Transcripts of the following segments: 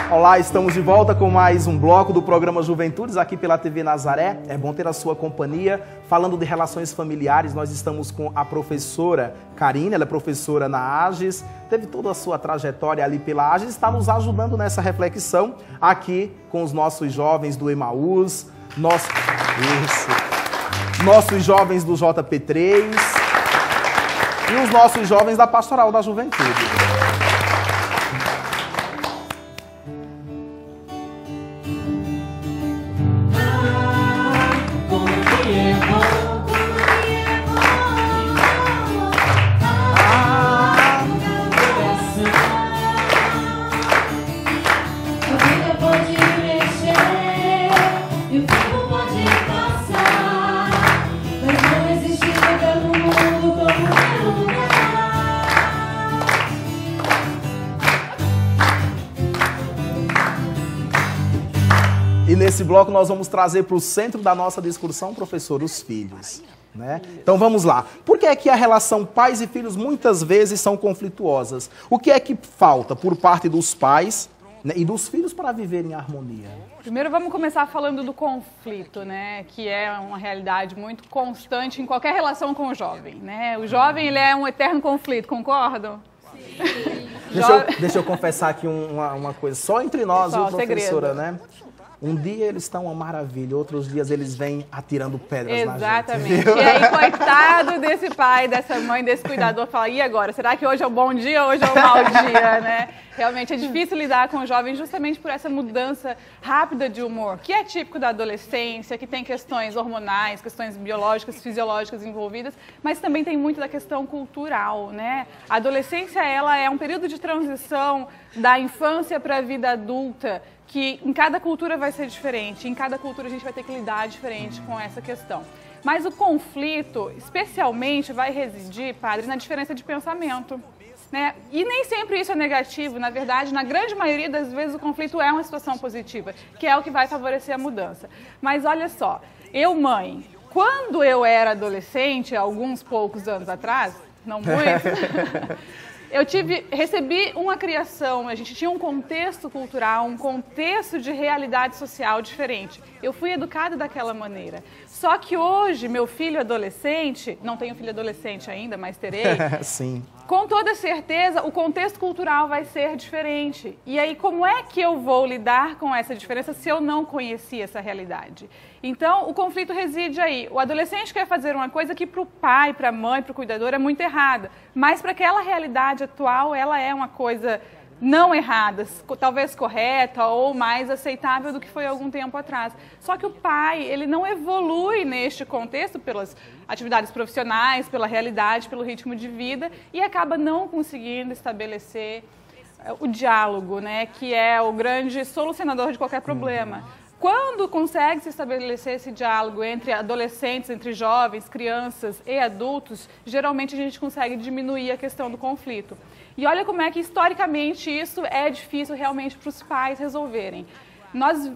Olá, estamos de volta com mais um bloco do programa Juventudes aqui pela TV Nazaré. É bom ter a sua companhia. Falando de relações familiares, nós estamos com a professora Karine, ela é professora na AGES, teve toda a sua trajetória ali pela AGES, está nos ajudando nessa reflexão aqui com os nossos jovens do Emaús, nossos jovens do JP3 e os nossos jovens da Pastoral da Juventude. E nesse bloco nós vamos trazer para o centro da nossa discussão, professor, os filhos, né? Então vamos lá. Por que é que a relação pais e filhos muitas vezes são conflituosas? O que é que falta por parte dos pais, né, e dos filhos para viver em harmonia? Primeiro vamos começar falando do conflito, né, que é uma realidade muito constante em qualquer relação com o jovem, né? O jovem, ele é um eterno conflito, concordam? Sim. Deixa eu confessar aqui uma coisa, só entre nós, viu, professora, segredo, né? Um dia eles estão uma maravilha, outros dias eles vêm atirando pedras na gente. Exatamente. E aí, coitado desse pai, dessa mãe, desse cuidador, fala, e agora? Será que hoje é um bom dia ou hoje é um mau dia, né? Realmente é difícil lidar com o jovem justamente por essa mudança rápida de humor, que é típico da adolescência, que tem questões hormonais, questões biológicas, fisiológicas envolvidas, mas também tem muito da questão cultural, né? A adolescência, ela é um período de transição da infância para a vida adulta, que em cada cultura vai ser diferente, em cada cultura a gente vai ter que lidar diferente com essa questão. Mas o conflito, especialmente, vai residir, padre, na diferença de pensamento, né? E nem sempre isso é negativo, na verdade, na grande maioria das vezes o conflito é uma situação positiva, que é o que vai favorecer a mudança. Mas olha só, eu, mãe, quando eu era adolescente, alguns poucos anos atrás, não muito... Eu recebi uma criação, a gente tinha um contexto cultural, um contexto de realidade social diferente. Eu fui educada daquela maneira. Só que hoje, meu filho adolescente, não tenho filho adolescente ainda, mas terei. Sim. Com toda certeza, o contexto cultural vai ser diferente. E aí, como é que eu vou lidar com essa diferença se eu não conhecia essa realidade? Então, o conflito reside aí. O adolescente quer fazer uma coisa que para o pai, para a mãe, para o cuidador é muito errada. Mas para aquela realidade atual, ela é uma coisa não errada, talvez correta ou mais aceitável do que foi algum tempo atrás. Só que o pai, ele não evolui neste contexto pelas atividades profissionais, pela realidade, pelo ritmo de vida e acaba não conseguindo estabelecer o diálogo, né, que é o grande solucionador de qualquer problema. Quando consegue se estabelecer esse diálogo entre adolescentes, entre jovens, crianças e adultos, geralmente a gente consegue diminuir a questão do conflito. E olha como é que historicamente isso é difícil realmente para os pais resolverem. Nós,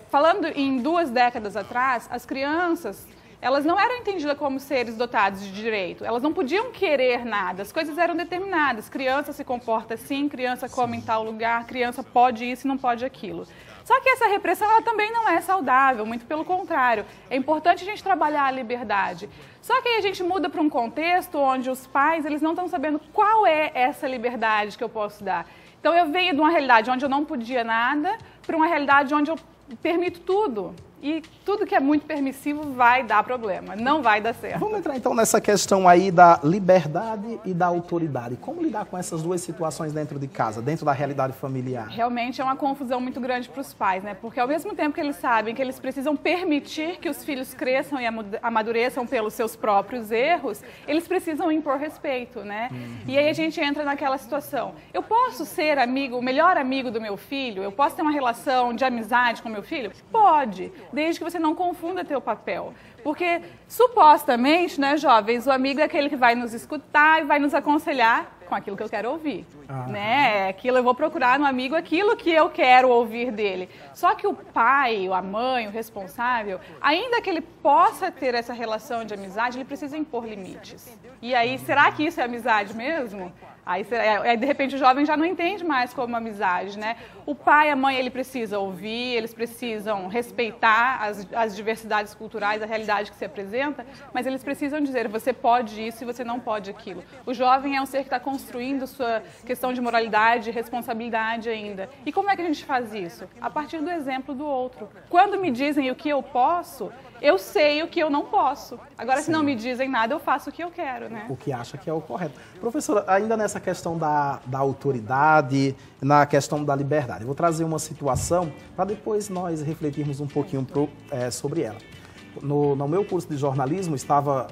falando em 2 décadas atrás, as crianças, elas não eram entendidas como seres dotados de direito, elas não podiam querer nada, as coisas eram determinadas, criança se comporta assim, criança come em tal lugar, criança pode isso e não pode aquilo. Só que essa repressão ela também não é saudável, muito pelo contrário. É importante a gente trabalhar a liberdade. Só que aí a gente muda para um contexto onde os pais eles não estão sabendo qual é essa liberdade que eu posso dar. Então eu venho de uma realidade onde eu não podia nada para uma realidade onde eu permito tudo. E tudo que é muito permissivo vai dar problema, não vai dar certo. Vamos entrar então nessa questão aí da liberdade e da autoridade. Como lidar com essas duas situações dentro de casa, dentro da realidade familiar? Realmente é uma confusão muito grande para os pais, né? Porque ao mesmo tempo que eles sabem que eles precisam permitir que os filhos cresçam e amadureçam pelos seus próprios erros, eles precisam impor respeito, né? E aí a gente entra naquela situação. Eu posso ser amigo, o melhor amigo do meu filho? Eu posso ter uma relação de amizade com meu filho? Pode, desde que você não confunda teu papel. Porque, supostamente, né, jovens, o amigo é aquele que vai nos escutar e vai nos aconselhar com aquilo que eu quero ouvir, né? Eu vou procurar no amigo aquilo que eu quero ouvir dele. Só que o pai, a mãe, o responsável, ainda que ele possa ter essa relação de amizade, ele precisa impor limites. E aí, será que isso é amizade mesmo? Aí, de repente, o jovem já não entende mais como amizade, né? O pai e a mãe, ele precisa ouvir, eles precisam respeitar as diversidades culturais, a realidade que se apresenta, mas eles precisam dizer, você pode isso e você não pode aquilo. O jovem é um ser que está construindo sua questão de moralidade e responsabilidade ainda. E como é que a gente faz isso? A partir do exemplo do outro. Quando me dizem o que eu posso, eu sei o que eu não posso. Agora, se não me dizem nada, eu faço o que eu quero, né? O que acha que é o correto. Professora, ainda nessa questão da autoridade, na questão da liberdade, eu vou trazer uma situação para depois nós refletirmos um pouquinho sobre ela. No meu curso de jornalismo, estava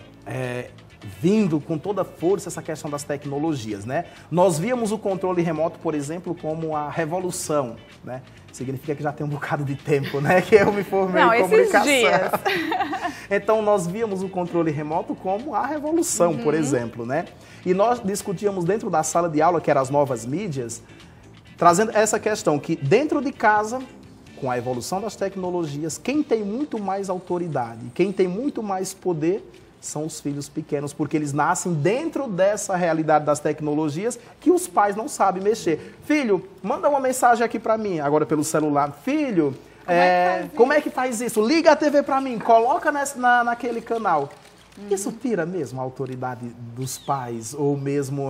vindo com toda força essa questão das tecnologias, né? Nós víamos o controle remoto, por exemplo, como a revolução, né? Significa que já tem um bocado de tempo, né? Que eu me formei em comunicação. Dias. Então, nós víamos o controle remoto como a revolução, por exemplo, né? E nós discutíamos dentro da sala de aula, que eram as novas mídias, trazendo essa questão que dentro de casa, com a evolução das tecnologias, quem tem muito mais autoridade, quem tem muito mais poder são os filhos pequenos, porque eles nascem dentro dessa realidade das tecnologias que os pais não sabem mexer. Filho, manda uma mensagem aqui para mim, agora pelo celular. Filho, como é que faz isso? Liga a TV para mim, coloca naquele canal. Isso tira mesmo a autoridade dos pais, ou mesmo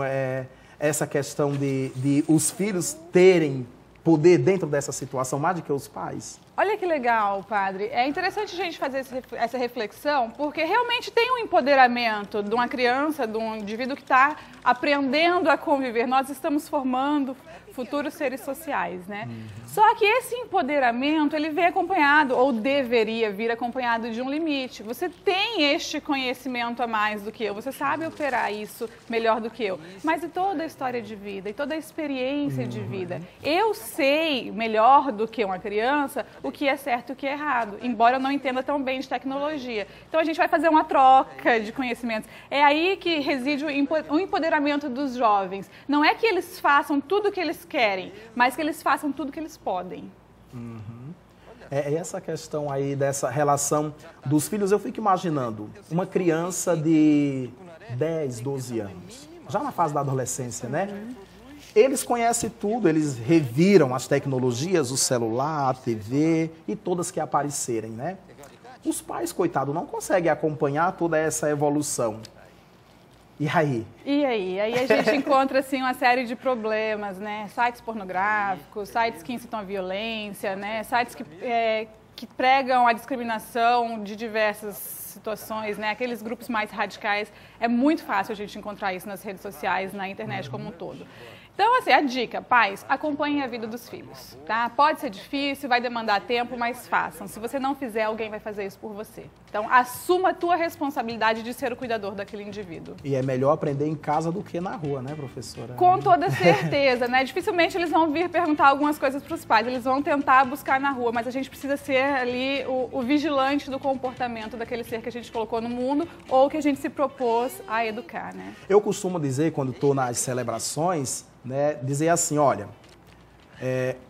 essa questão de os filhos terem poder dentro dessa situação mais do que os pais? Olha que legal, padre. É interessante a gente fazer essa reflexão, porque realmente tem um empoderamento de uma criança, de um indivíduo que está aprendendo a conviver. Nós estamos formando futuros seres sociais, né? Só que esse empoderamento, ele vem acompanhado, ou deveria vir acompanhado de um limite. Você tem este conhecimento a mais do que eu, você sabe operar isso melhor do que eu, mas e toda a história de vida, e toda a experiência de vida? Eu sei melhor do que uma criança o que é certo e o que é errado, embora eu não entenda tão bem de tecnologia. Então a gente vai fazer uma troca de conhecimentos. É aí que reside o empoderamento dos jovens. Não é que eles façam tudo o que eles querem, mas que eles façam tudo o que eles podem. É essa questão aí dessa relação dos filhos. Eu fico imaginando uma criança de 10, 12 anos, já na fase da adolescência, né? Eles conhecem tudo, eles reviram as tecnologias, o celular, a TV e todas que aparecerem, né? Os pais, coitado, não conseguem acompanhar toda essa evolução. E aí? Aí a gente encontra, assim, uma série de problemas, né? Sites pornográficos, sites que incitam a violência, né? Sites que pregam a discriminação de diversas situações, né? Aqueles grupos mais radicais. É muito fácil a gente encontrar isso nas redes sociais, na internet como um todo. Então, assim, a dica, pais, acompanhem a vida dos filhos, tá? Pode ser difícil, vai demandar tempo, mas façam. Se você não fizer, alguém vai fazer isso por você. Então, assuma a tua responsabilidade de ser o cuidador daquele indivíduo. E é melhor aprender em casa do que na rua, né, professora? Com toda certeza, né? Dificilmente eles vão vir perguntar algumas coisas para os pais, eles vão tentar buscar na rua, mas a gente precisa ser ali o vigilante do comportamento daquele ser que a gente colocou no mundo ou que a gente se propôs a educar, né? Eu costumo dizer, quando estou nas celebrações, né, dizer assim, olha,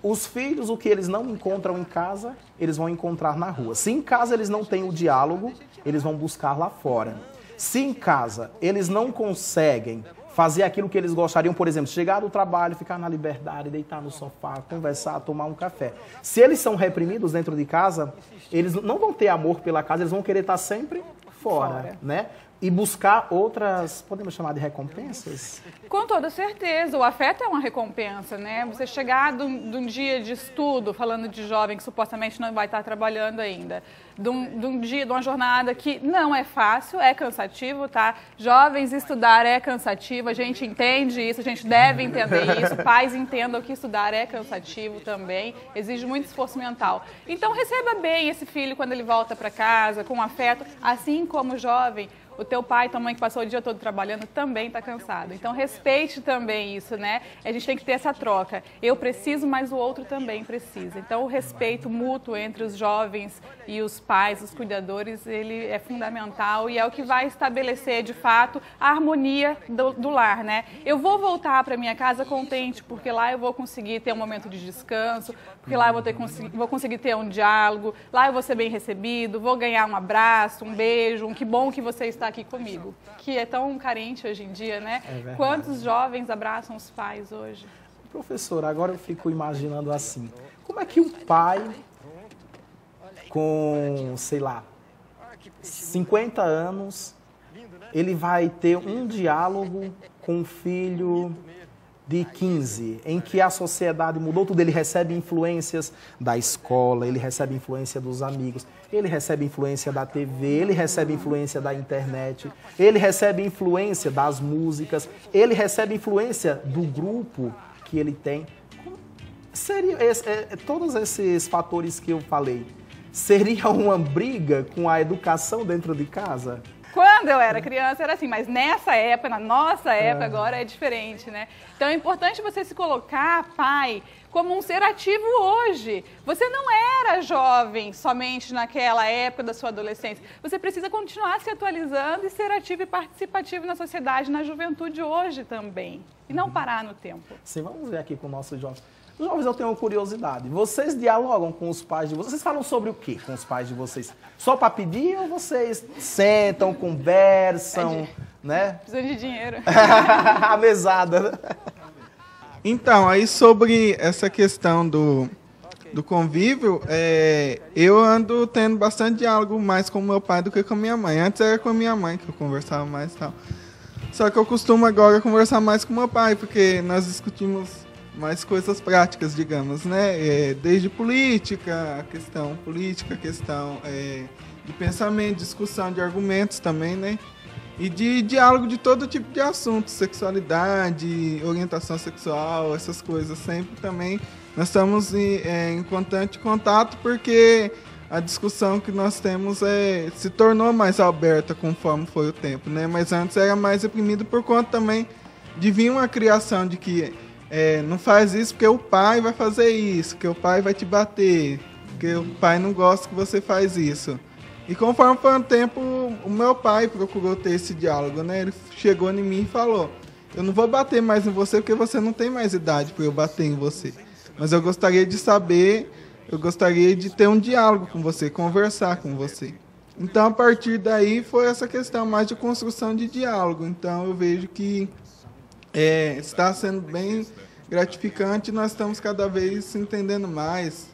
os filhos, o que eles não encontram em casa, eles vão encontrar na rua. Se em casa eles não têm o diálogo, eles vão buscar lá fora. Se em casa eles não conseguem fazer aquilo que eles gostariam, por exemplo, chegar do trabalho, ficar na liberdade, deitar no sofá, conversar, tomar um café. Se eles são reprimidos dentro de casa, eles não vão ter amor pela casa, eles vão querer estar sempre fora, né? e buscar outras, podemos chamar de recompensas? Com toda certeza, o afeto é uma recompensa, né? Você chegar de um dia de estudo, falando de jovem que supostamente não vai estar trabalhando ainda, de um dia, de uma jornada que não é fácil, é cansativo, tá? Jovens, estudar é cansativo, a gente entende isso, a gente deve entender isso, pais entendam que estudar é cansativo também, exige muito esforço mental. Então receba bem esse filho quando ele volta para casa, com afeto, assim como o jovem. O teu pai, tua mãe que passou o dia todo trabalhando também está cansado. Então respeite também isso, né? A gente tem que ter essa troca. Eu preciso, mas o outro também precisa. Então o respeito mútuo entre os jovens e os pais, os cuidadores, ele é fundamental e é o que vai estabelecer, de fato, a harmonia do lar, né? Eu vou voltar para minha casa contente, porque lá eu vou conseguir ter um momento de descanso, porque lá eu vou conseguir ter um diálogo, lá eu vou ser bem recebido, vou ganhar um abraço, um beijo, que bom que você está aqui comigo, que é tão carente hoje em dia, né? É Quantos jovens abraçam os pais hoje? Professora, agora eu fico imaginando assim, como é que o pai, com, sei lá, 50 anos, ele vai ter um diálogo com um filho de 15, em que a sociedade mudou tudo, ele recebe influências da escola, ele recebe influência dos amigos, ele recebe influência da TV, ele recebe influência da internet, ele recebe influência das músicas, ele recebe influência do grupo que ele tem. Todos esses fatores que eu falei, seria uma briga com a educação dentro de casa? Quando eu era criança era assim, mas nessa época, na nossa época agora é diferente, né? Então é importante você se colocar, pai, como um ser ativo hoje. Você não era jovem somente naquela época da sua adolescência. Você precisa continuar se atualizando e ser ativo e participativo na sociedade, na juventude hoje também. E não parar no tempo. Sim, vamos ver aqui com nossos jovens. Jovens, eu tenho uma curiosidade. Vocês dialogam com os pais de vocês? Vocês falam sobre o quê com os pais de vocês? Só para pedir ou vocês sentam, conversam, né? Precisando de dinheiro. A mesada. Então, aí sobre essa questão do convívio, eu ando tendo bastante diálogo mais com meu pai do que com minha mãe. Antes era com a minha mãe que eu conversava mais e tal. Só que eu costumo agora conversar mais com meu pai, porque nós discutimos mais coisas práticas, digamos, né? Desde política, questão de pensamento, discussão de argumentos também, né? E de diálogo de todo tipo de assuntos, sexualidade, orientação sexual, essas coisas. Sempre também nós estamos em constante contato, porque a discussão que nós temos se tornou mais aberta conforme foi o tempo, né? Mas antes era mais reprimido por conta também de vir uma criação de que não faz isso porque o pai vai fazer isso, que o pai vai te bater, porque o pai não gosta que você faz isso. E conforme foi o tempo, o meu pai procurou ter esse diálogo, né? Ele chegou em mim e falou: eu não vou bater mais em você porque você não tem mais idade para eu bater em você. Mas eu gostaria de saber, eu gostaria de ter um diálogo com você, conversar com você. Então, a partir daí, foi essa questão mais de construção de diálogo. Então, eu vejo que está sendo bem gratificante, nós estamos cada vez se entendendo mais.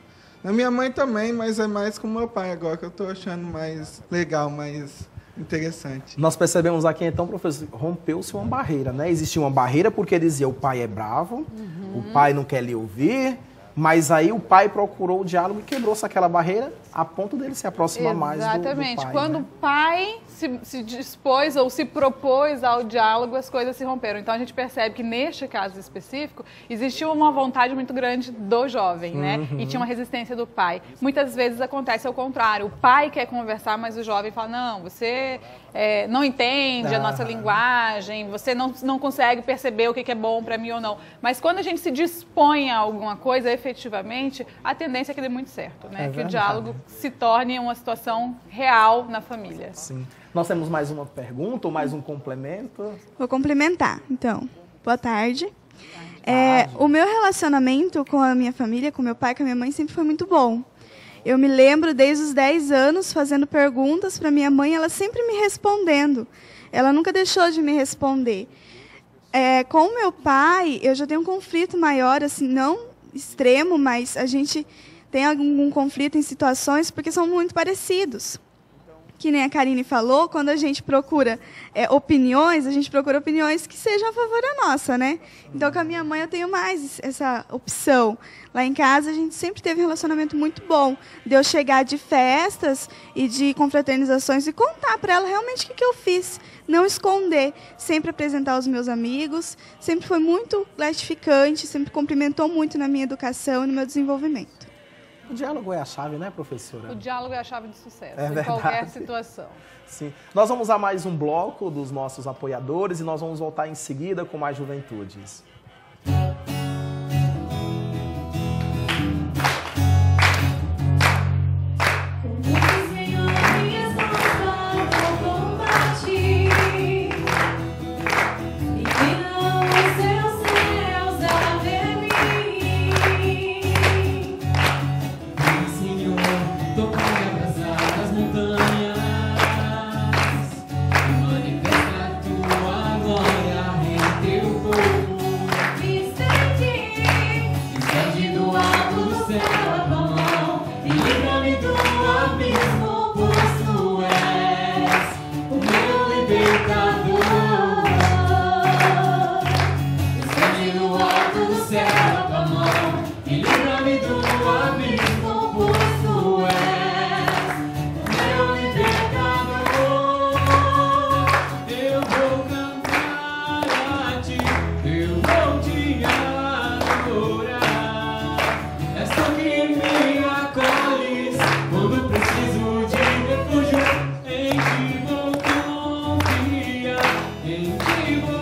A minha mãe também, mas é mais com meu pai agora, que eu estou achando mais legal, mais interessante. Nós percebemos aqui, então, professor, rompeu-se uma barreira, né? Existia uma barreira porque dizia o pai é bravo, o pai não quer lhe ouvir, mas aí o pai procurou o diálogo e quebrou-se aquela barreira a ponto dele se aproximar mais do pai. Exatamente. Quando né? o pai se dispôs ou se propôs ao diálogo, as coisas se romperam. Então a gente percebe que neste caso específico existiu uma vontade muito grande do jovem, né? E tinha uma resistência do pai. Muitas vezes acontece ao contrário. O pai quer conversar, mas o jovem fala: não, você não entende a nossa linguagem, você não consegue perceber o que é bom para mim ou não. Mas quando a gente se dispõe a alguma coisa, efetivamente, a tendência é que dê muito certo, né? Que o diálogo se torne uma situação real na família. Sim. Nós temos mais uma pergunta ou mais um complemento? Vou complementar, então. Boa tarde. O meu relacionamento com a minha família, com meu pai, com a minha mãe, sempre foi muito bom. Eu me lembro desde os 10 anos fazendo perguntas para minha mãe, ela sempre me respondendo. Ela nunca deixou de me responder. Com o meu pai, eu já tenho um conflito maior, assim, não extremo, mas a gente tem algum conflito em situações porque são muito parecidos. que nem a Karine falou, quando a gente procura opiniões, a gente procura opiniões que sejam a favor da nossa, né? Então, com a minha mãe, eu tenho mais essa opção. Lá em casa, a gente sempre teve um relacionamento muito bom. De eu chegar de festas e de confraternizações e contar para ela realmente o que eu fiz. Não esconder, sempre apresentar aos meus amigos. Sempre foi muito gratificante, sempre cumprimentou muito na minha educação e no meu desenvolvimento. O diálogo é a chave, né, professora? O diálogo é a chave de sucesso É em verdade. qualquer situação. Sim. Nós vamos a mais um bloco dos nossos apoiadores e nós vamos voltar em seguida com mais Juventudes. Em ti vou